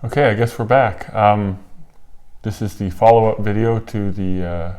Okay, I guess we're back. This is the follow-up video to the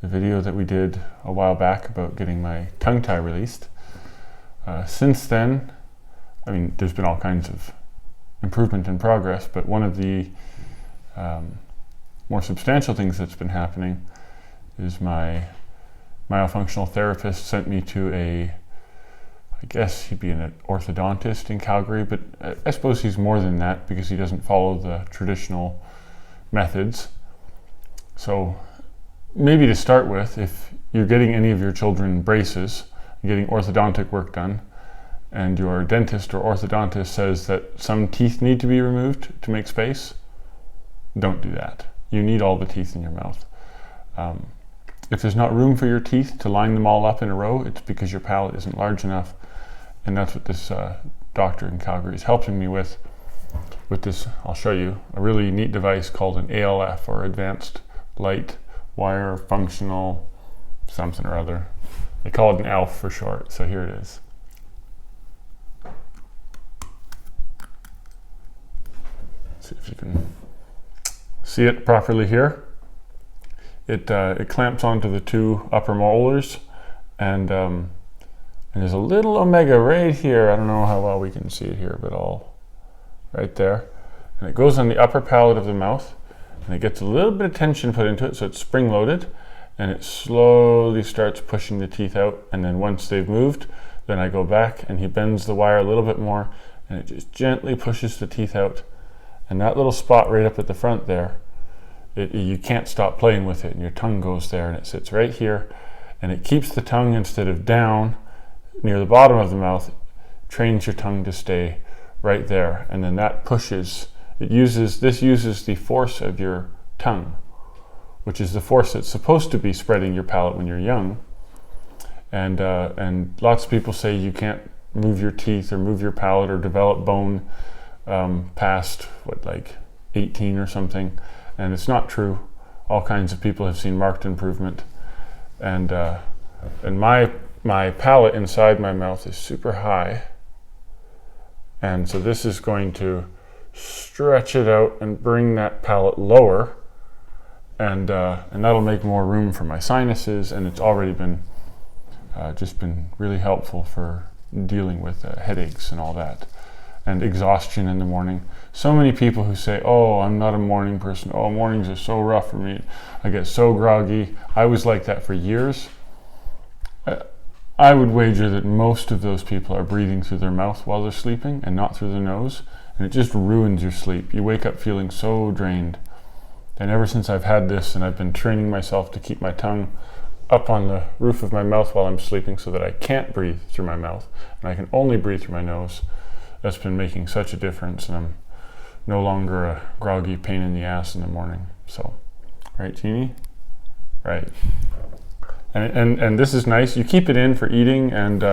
video that we did a while back about getting my tongue tie released. Since then, I mean, there's been all kinds of improvement and progress, but one of the more substantial things that's been happening is my myofunctional therapist sent me to I guess he'd be an orthodontist in Calgary, but I suppose he's more than that because he doesn't follow the traditional methods. So maybe to start with, if you're getting any of your children braces, getting orthodontic work done, and your dentist or orthodontist says that some teeth need to be removed to make space, don't do that. You need all the teeth in your mouth. If there's not room for your teeth to line them all up in a row, it's because your palate isn't large enough. And that's what this doctor in Calgary is helping me with this, I'll show you, a really neat device called an ALF, or Advanced Light Wire Functional something or other. They call it an ALF for short, so here it is. See if you can see it properly here. It clamps onto the two upper molars, and there's a little omega right here. I don't know how well we can see it here, but all right there. And it goes on the upper palate of the mouth, and it gets a little bit of tension put into it, so it's spring-loaded, and it slowly starts pushing the teeth out. And then once they've moved, then I go back and he bends the wire a little bit more, and it just gently pushes the teeth out. And that little spot right up at the front there, you can't stop playing with it, and your tongue goes there, and it sits right here, and it keeps the tongue, instead of down near the bottom of the mouth, trains your tongue to stay right there. And then that pushes, this uses the force of your tongue, which is the force that's supposed to be spreading your palate when you're young. And lots of people say you can't move your teeth or move your palate or develop bone past like 18 or something, and it's not true. All kinds of people have seen marked improvement, and my palate inside my mouth is super high, and so this is going to stretch it out and bring that palate lower, and that'll make more room for my sinuses. And it's already been just been really helpful for dealing with headaches and all that, and exhaustion in the morning. So many people who say, oh, I'm not a morning person. Oh, mornings are so rough for me. I get so groggy. I was like that for years. I would wager that most of those people are breathing through their mouth while they're sleeping and not through their nose, and it just ruins your sleep. You wake up feeling so drained. And ever since I've had this, and I've been training myself to keep my tongue up on the roof of my mouth while I'm sleeping so that I can't breathe through my mouth and I can only breathe through my nose, that's been making such a difference, and I'm no longer a groggy pain in the ass in the morning. So, right, Jeannie? Right. And this is nice. You keep it in for eating, and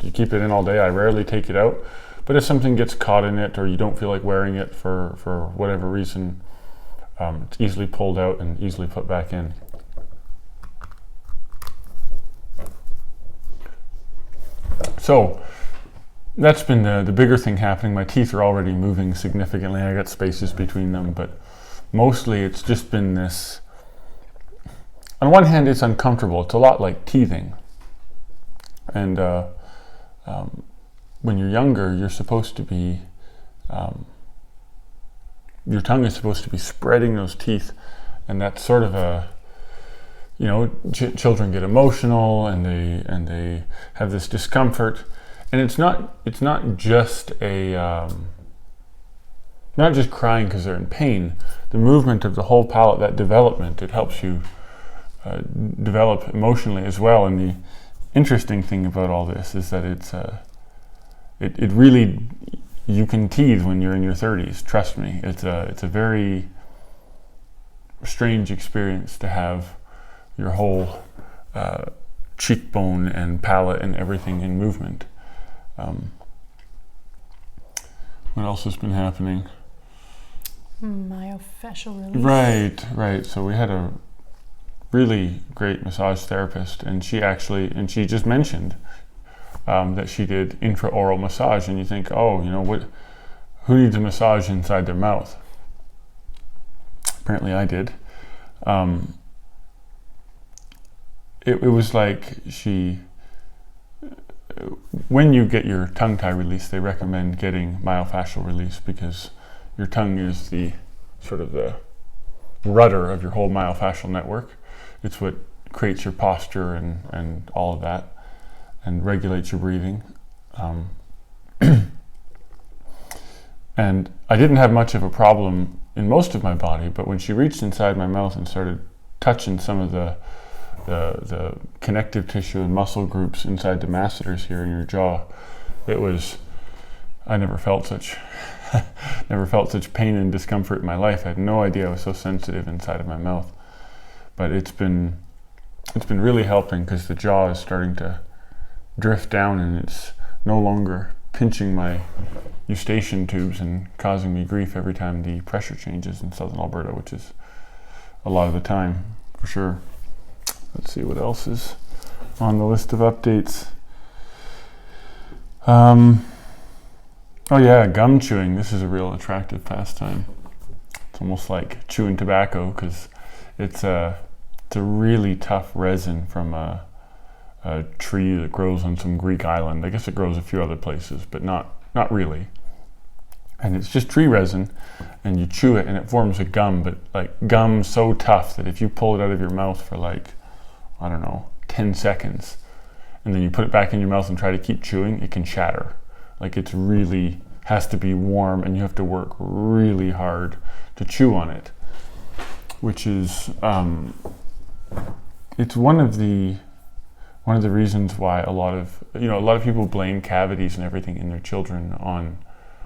you keep it in all day. I rarely take it out, but if something gets caught in it or you don't feel like wearing it for whatever reason, it's easily pulled out and easily put back in. So that's been the bigger thing happening. My teeth are already moving significantly. I got spaces between them, but mostly it's just been this. On one hand, it's uncomfortable. It's a lot like teething. And when you're younger, you're supposed to be, your tongue is supposed to be spreading those teeth. And that's sort of children get emotional, and they have this discomfort. And it's not just not just crying because they're in pain. The movement of the whole palate, that development, it helps you develop emotionally as well. And the interesting thing about all this is that it really, you can teeth when you're in your 30s. Trust me, it's a very strange experience to have your whole cheekbone and palate and everything in movement. What else has been happening? Myofascial release. Right. So we had a really great massage therapist, and she just mentioned that she did intraoral massage, and you think, oh, who needs a massage inside their mouth? Apparently I did. It was like when you get your tongue tie release, they recommend getting myofascial release, because your tongue is the sort of the rudder of your whole myofascial network. It's what creates your posture and all of that, and regulates your breathing. And I didn't have much of a problem in most of my body, but when she reached inside my mouth and started touching some of the connective tissue and muscle groups inside the masseters here in your jaw, I never felt such pain and discomfort in my life. I had no idea I was so sensitive inside of my mouth. But it's been really helping, because the jaw is starting to drift down, and it's no longer pinching my eustachian tubes and causing me grief every time the pressure changes in southern Alberta, which is a lot of the time, for sure. Let's see what else is on the list of updates. Oh yeah, gum chewing. This is a real attractive pastime. It's almost like chewing tobacco, because it's a really tough resin from a tree that grows on some Greek island. I guess it grows a few other places, but not really. And it's just tree resin, and you chew it and it forms a gum, but like gum so tough that if you pull it out of your mouth for 10 seconds, and then you put it back in your mouth and try to keep chewing, it can shatter. Like, it's really has to be warm, and you have to work really hard to chew on it, which is it's one of the reasons why a lot of people blame cavities and everything in their children on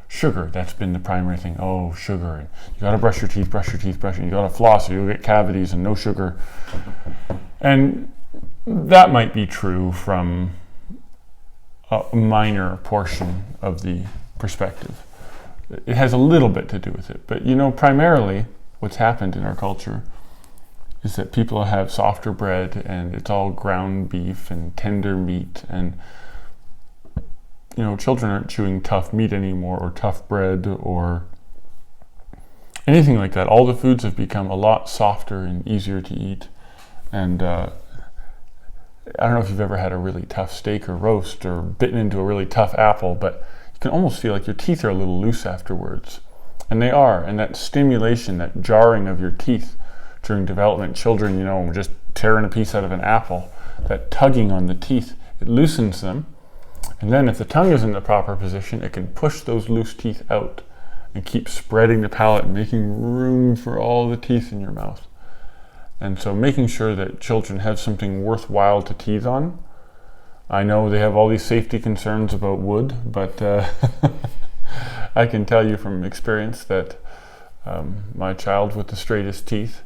sugar. That's been the primary thing. Oh, sugar, and you gotta brush your teeth, and you gotta floss, or you'll get cavities, and no sugar. And that might be true from a minor portion of the perspective. It has a little bit to do with it, but primarily what's happened in our culture is that people have softer bread, and it's all ground beef and tender meat, and children aren't chewing tough meat anymore, or tough bread, or anything like that. All the foods have become a lot softer and easier to eat. And I don't know if you've ever had a really tough steak or roast, or bitten into a really tough apple, but you can almost feel like your teeth are a little loose afterwards. And they are. And that stimulation, that jarring of your teeth during development, children, just tearing a piece out of an apple, that tugging on the teeth, it loosens them. And then if the tongue is in the proper position, it can push those loose teeth out and keep spreading the palate and making room for all the teeth in your mouth. And so making sure that children have something worthwhile to teeth on. I know they have all these safety concerns about wood, but I can tell you from experience that my child with the straightest teeth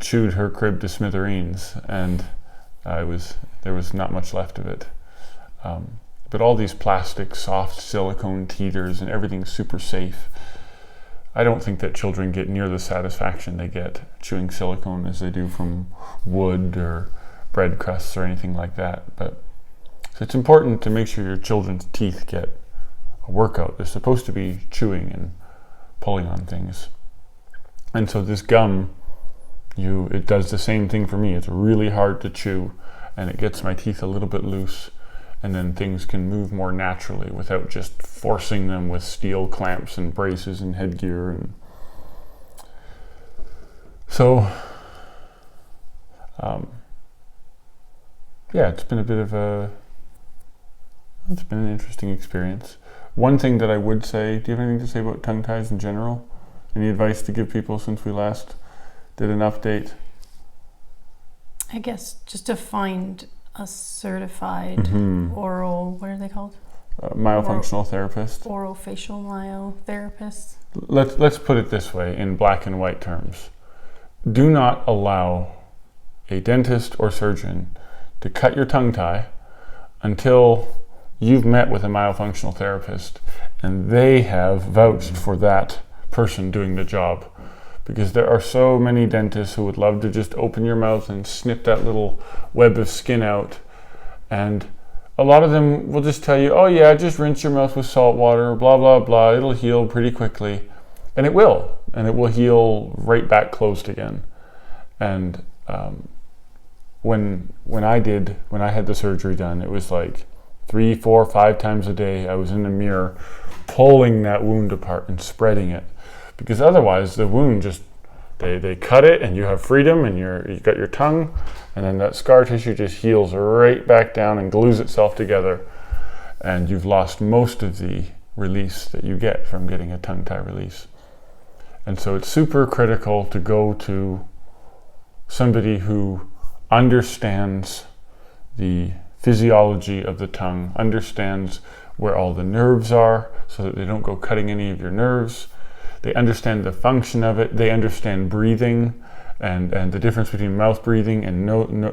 chewed her crib to smithereens, and there was not much left of it. But all these plastic, soft silicone teethers and everything's super safe. I don't think that children get near the satisfaction they get chewing silicone as they do from wood or bread crusts or anything like that. So it's important to make sure your children's teeth get a workout. They're supposed to be chewing and pulling on things. And so this gum, it does the same thing for me. It's really hard to chew, and it gets my teeth a little bit loose. And then things can move more naturally without just forcing them with steel clamps and braces and headgear. And so, it's been an interesting experience. One thing that I would say, do you have anything to say about tongue ties in general? Any advice to give people since we last did an update? I guess just to find a certified oral, what are they called? Myofunctional therapist. Orofacial myotherapist. Let's put it this way in black and white terms. Do not allow a dentist or surgeon to cut your tongue tie until you've met with a myofunctional therapist and they have vouched for that person doing the job. Because there are so many dentists who would love to just open your mouth and snip that little web of skin out. And a lot of them will just tell you, oh yeah, just rinse your mouth with salt water, blah, blah, blah. It'll heal pretty quickly. And it will. And it will heal right back closed again. And when I had the surgery done, it was like 3, 4, 5 times a day. I was in the mirror pulling that wound apart and spreading it. Because otherwise the wound just, they cut it and you have freedom and you've got your tongue, and then that scar tissue just heals right back down and glues itself together, and you've lost most of the release that you get from getting a tongue tie release. And so it's super critical to go to somebody who understands the physiology of the tongue, understands where all the nerves are so that they don't go cutting any of your nerves. They understand the function of it. They understand breathing and the difference between mouth breathing and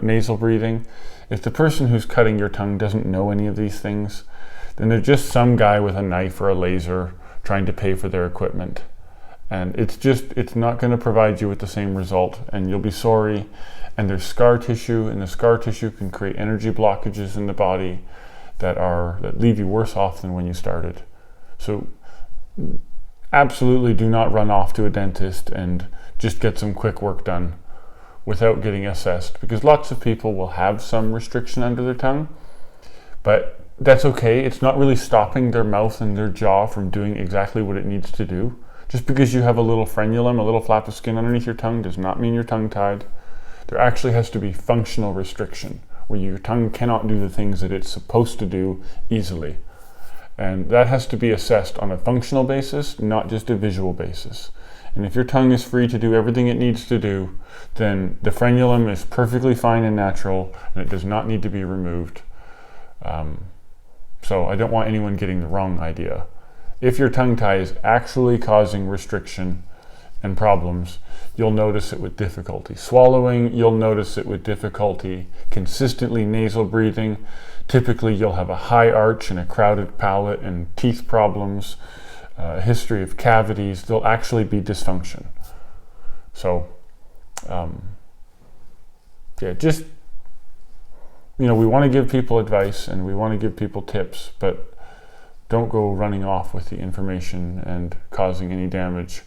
nasal breathing. If the person who's cutting your tongue doesn't know any of these things, then they're just some guy with a knife or a laser trying to pay for their equipment. And it's not going to provide you with the same result, and you'll be sorry. And there's scar tissue, and the scar tissue can create energy blockages in the body that leave you worse off than when you started. So absolutely do not run off to a dentist and just get some quick work done without getting assessed, because lots of people will have some restriction under their tongue, but that's okay. It's not really stopping their mouth and their jaw from doing exactly what it needs to do. Just because you have a little frenulum, a little flap of skin underneath your tongue, does not mean you're tongue-tied. There actually has to be functional restriction, where your tongue cannot do the things that it's supposed to do easily. And that has to be assessed on a functional basis, not just a visual basis. And if your tongue is free to do everything it needs to do, then the frenulum is perfectly fine and natural, and it does not need to be removed. So I don't want anyone getting the wrong idea. If your tongue tie is actually causing restriction and problems, you'll notice it with difficulty swallowing, you'll notice it with difficulty consistently nasal breathing. Typically you'll have a high arch and a crowded palate and teeth problems, a history of cavities. There'll actually be dysfunction. So we want to give people advice and we want to give people tips, but don't go running off with the information and causing any damage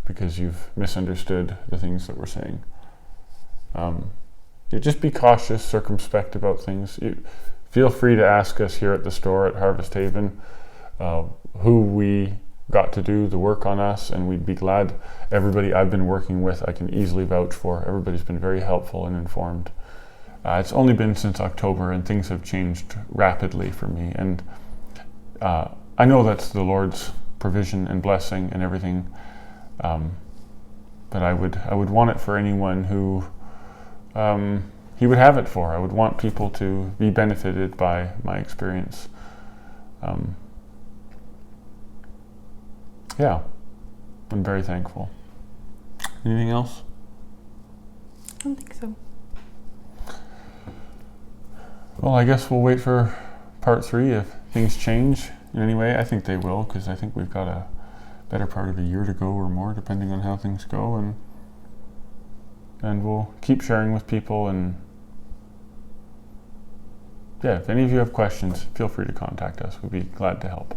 because you've misunderstood the things that we're saying. Just be cautious, circumspect about things. Feel free to ask us here at the store at Harvest Haven who we got to do the work on us, and we'd be glad. Everybody I've been working with, I can easily vouch for. Everybody's been very helpful and informed. It's only been since October, and things have changed rapidly for me. And I know that's the Lord's provision and blessing and everything, but I would want it for anyone who He would have it for. I would want people to be benefited by my experience. Yeah, I'm very thankful. Anything else? I don't think so. Well, I guess we'll wait for part 3 if things change in any way. I think they will, because I think we've got a better part of a year to go or more, depending on how things go, and we'll keep sharing with people. And yeah, if any of you have questions, feel free to contact us. We'd be glad to help.